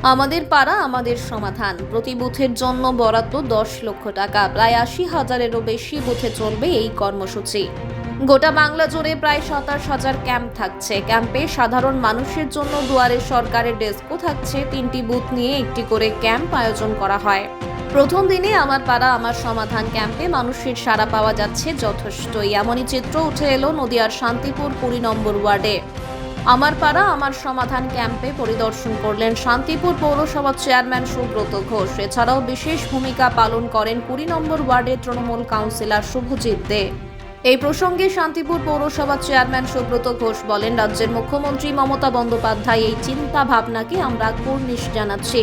আমাদের পাড়া আমাদের সমাধান। প্রতি বুথের জন্য বরাদ্দ 10 লক্ষ টাকা। প্রায় 80,000-এরও বেশি বুথে চলবে এই কর্মসূচি। গোটা বাংলা জুড়ে প্রায় 27,000 ক্যাম্প থাকছে। ক্যাম্পে সাধারণ মানুষের জন্য দুয়ারে সরকারের ডেস্কও থাকছে। 3টি বুথ নিয়ে একটি করে ক্যাম্প আয়োজন করা হয়। প্রথম দিনে আমার পাড়া আমার সমাধান ক্যাম্পে মানুষের সাড়া পাওয়া যাচ্ছে যথেষ্টই। এমনই চিত্র উঠে এলো নদিয়ার শান্তিপুর 20 নম্বর ওয়ার্ডে। আমার পাড়া আমার সমাধান ক্যাম্পে পরিদর্শন করলেন শান্তিপুর পৌরসভার চেয়ারম্যান সুব্রত ঘোষ। এছাড়াও বিশেষ ভূমিকা পালন করেন 20 নম্বর ওয়ার্ডের তৃণমূল কাউন্সিলর শুভজিৎ দে। এই প্রসঙ্গে শান্তিপুর পৌরসভার চেয়ারম্যান সুব্রত ঘোষ বলেন, রাজ্যের মুখ্যমন্ত্রী মমতা বন্দ্যোপাধ্যায় এই চিন্তা ভাবনাকে আমরা কুর্নিশ জানাচ্ছি।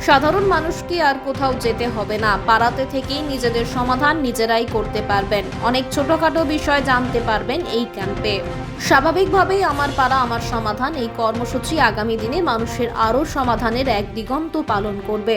সাধারণ মানুষকে আর কোথাও যেতে হবে না, পাড়াতে থেকেই নিজেদের সমাধান নিজেরাই করতে পারবেন। অনেক ছোটখাটো বিষয় জানতে পারবেন এই ক্যাম্পে। স্বাভাবিকভাবেই আমার পাড়া আমার সমাধান এই কর্মসূচি আগামী দিনে মানুষের আরও সমাধানের এক দিগন্ত পালন করবে।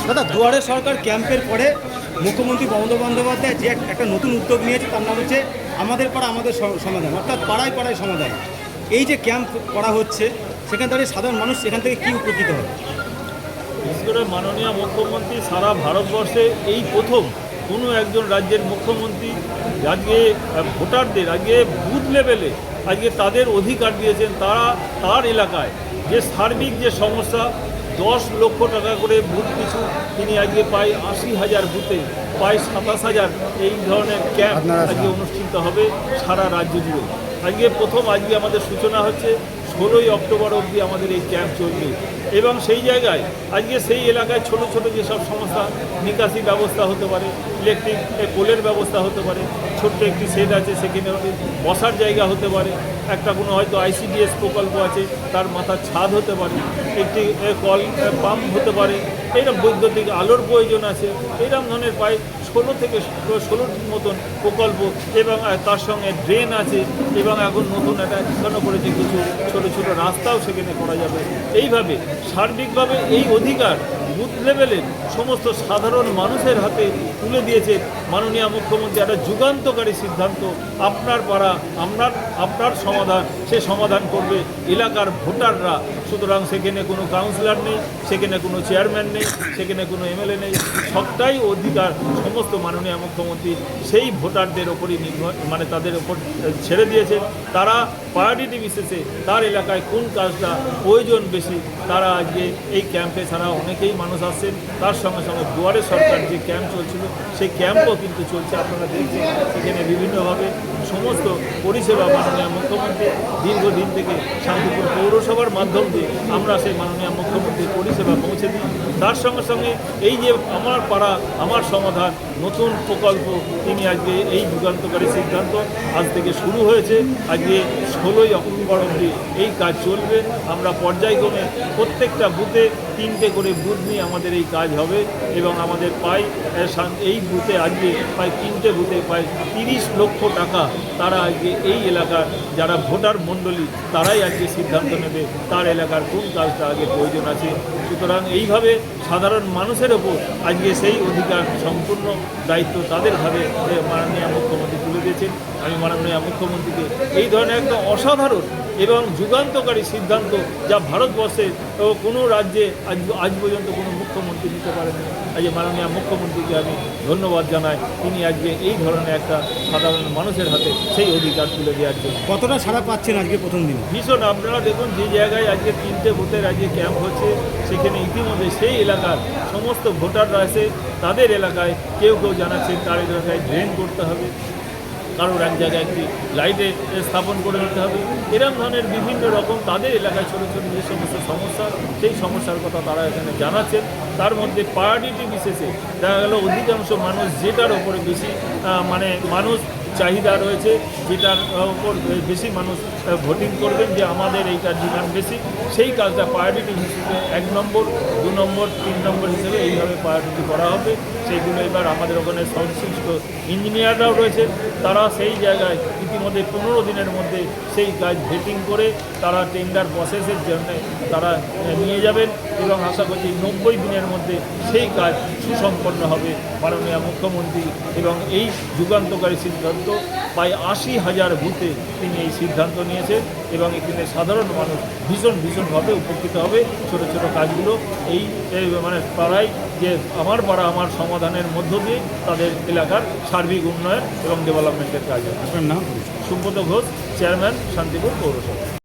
দাদা, দুয়ারে সরকার ক্যাম্পের পরে মুখ্যমন্ত্রী মমতা বন্দ্যোপাধ্যায় যে একটা নতুন উদ্যোগ নিয়েছে, তার নাম হচ্ছে আমাদের পাড়া আমাদের সমাধান, অর্থাৎ পাড়ায় পাড়ায় সমাধান। এই যে ক্যাম্প করা হচ্ছে, সেখান থেকে সাধারণ মানুষ এখান থেকে কী উপকৃত হবে? বিশেষ করে মাননীয় মুখ্যমন্ত্রী সারা ভারতবর্ষে এই প্রথম কোনো একজন রাজ্যের মুখ্যমন্ত্রী আজকে ভোটারদের আজকে বুথ লেভেলে আজকে তাদের অধিকার দিয়েছেন। তার এলাকায় যে সার্বিক যে সমস্যা, 10 লক্ষ টাকা করে বুথ পিছু তিনি আজকে প্রায় 80,000 বুথে প্রায় 27,000 এই ধরনের ক্যাম্প আজকে অনুষ্ঠিত হবে সারা রাজ্য জুড়ে। আজকে আমাদের সূচনা হচ্ছে 16ই অক্টোবর অবধি আমাদের এই ক্যাম্প চলবে এবং সেই জায়গায় আজকে সেই এলাকায় ছোট ছোট যেসব সমস্যা, নিকাশি ব্যবস্থা হতে পারে, ইলেকট্রিক পোলের ব্যবস্থা হতে পারে, ছোট্ট একটি শেড আছে সেখানে বসার জায়গা হতে পারে, একটা কোনো হয়তো আইসিডিএস প্রকল্প আছে তার মাথার ছাদ হতে পারে, একটি কল পাম্প হতে পারে, এইরকম বৈদ্যুতিক আলোর প্রয়োজন আছে, এইরকম ধরনের প্রায় 16 থেকে 16টির মতন প্রকল্প এবং তার সঙ্গে ড্রেন আছে এবং এখন নতুন একটা ঠিকানা করেছে কিছু ছোটো ছোটো রাস্তাও সেখানে করা যাবে। এইভাবে সার্বিকভাবে এই অধিকার বুথ লেভেলের সমস্ত সাধারণ মানুষের হাতে তুলে দিয়েছে মাননীয় মুখ্যমন্ত্রী। একটা যুগান্তকারী সিদ্ধান্ত, আপনার পাড়া আপনার সমাধান, সে সমাধান করবে এলাকার ভোটাররা। সুতরাং সেখানে কোনো কাউন্সিলর নেই, সেখানে কোনো চেয়ারম্যান নেই, সেখানে কোনো এমএলএ নেই, সবটাই অধিকার সমস্ত মাননীয় মুখ্যমন্ত্রী সেই ভোটারদের ওপরই তাদের ওপর ছেড়ে দিয়েছে। তারা প্রায়োরিটি বিশেষে তার এলাকায় কোন কাজটা প্রয়োজন বেশি, তারা আজকে এই ক্যাম্পে ছাড়া অনেকেই মানুষ আসছেন। তার সঙ্গে সঙ্গে দুয়ারে সরকার যে ক্যাম্প চলছিল সেই ক্যাম্পও কিন্তু চলছে। আপনারা দেখছেন সেখানে বিভিন্নভাবে সমস্ত পরিষেবা মাননীয় মুখ্যমন্ত্রী দীর্ঘদিন থেকে শান্তিপুর পৌরসভার মাধ্যম দিয়ে আমরা সেই মাননীয় মুখ্যমন্ত্রীর পরিষেবা পৌঁছে দিই। তার সঙ্গে সঙ্গে এই যে আমার পাড়া আমার সমাধান নতুন প্রকল্প, তিনি আজকে এই যুগান্তকারী সিদ্ধান্ত আজ থেকে শুরু হয়েছে। আজকে 16ই অক্টোবর অবধি এই কাজ চলবে। আমরা পর্যায়ক্রমে প্রত্যেকটা বুথে 3টে করে বুথ নিয়ে আমাদের এই কাজ হবে এবং আমাদের প্রায় এই বুথে আজকে প্রায় 3টে বুথে প্রায় 30 লক্ষ টাকা তারা আজকে এই এলাকার যারা ভোটার মণ্ডলী তারাই আজকে সিদ্ধান্ত নেবে তার এলাকার কোন কাজটা আগে প্রয়োজন আছে। সুতরাং এইভাবে সাধারণ মানুষের ওপর আজকে সেই অধিকার সম্পূর্ণ দায়িত্ব তাদের ঘাড়ে মাননীয় মুখ্যমন্ত্রী তুলে দিয়েছেন। আমি মাননীয় মুখ্যমন্ত্রীকে এই ধরনের একটা অসাধারণ এবং যুগান্তকারী সিদ্ধান্ত, যা ভারতবর্ষে কোনো রাজ্যে আজ পর্যন্ত কোনো মুখ্যমন্ত্রী নিতে পারেনি। আজ মাননীয় মুখ্যমন্ত্রীকে আমি ধন্যবাদ জানাই, তিনি আজকে এই ধরনের একটা সাধারণ মানুষের হাতে সেই অধিকার তুলে দেওয়ার জন্য। কতটা সাড়া পাচ্ছেন আজকে প্রথম দিন? ভীষণ। আপনারা দেখুন, যে জায়গায় আজকে 3টে বুথের আজকে ক্যাম্প হচ্ছে, সেখানে ইতিমধ্যে সেই এলাকার সমস্ত ভোটাররা এসে তাদের এলাকায় কেউ জানাচ্ছেন তার এলাকায় ড্রেন করতে হবে, কারোর এক জায়গায় একটি লাইটে স্থাপন করে দিতে হবে। এরকম ধরনের বিভিন্ন রকম তাদের এলাকায় ছোটো ছোটো যে সমস্ত সমস্যা, সেই সমস্যার কথা তারা এখানে জানাচ্ছেন। তার মধ্যে প্রায়োরিটি বিশেষে দেখা গেল অধিকাংশ মানুষ যেটার ওপরে বেশি মানুষ চাহিদা রয়েছে, যেটার ওপর বেশি মানুষ ভোটিং করবেন, যে আমাদের এইটার ডিমান্ড বেশি, সেই কাজটা প্রায়োরিটি হিসেবে 1 নম্বর, 2 নম্বর, 3 নম্বর হিসেবে এইভাবে প্রায়োরিটি করা হবে। সেইগুলো এবার আমাদের ওখানে সংশ্লিষ্ট ইঞ্জিনিয়াররাও রয়েছে, তারা সেই জায়গায় ইতিমধ্যে 15 দিনের মধ্যে সেই কাজ ভেটিং করে তারা টেন্ডার প্রসেসের জন্য তারা নিয়ে যাবেন এবং আশা করছি 90 দিনের মধ্যে সেই কাজ সুসম্পন্ন হবে। মাননীয় মুখ্যমন্ত্রী এবং এই যুগান্তকারী সিদ্ধান্ত প্রায় 80,000 বুথে তিনি এই সিদ্ধান্ত নিয়েছেন এবং এখানে সাধারণ মানুষ ভীষণভাবে উপকৃত হবে। ছোটো ছোটো কাজগুলো এই পাড়ায়, যে আমার পাড়া আমার সমাধানের মধ্য দিয়ে তাদের এলাকার সার্বিক উন্নয়ন এবং ডেভেলপমেন্টের কাজ হবে। আপনার নাম? সুব্রত ঘোষ, চেয়ারম্যান, শান্তিপুর পৌরসভা।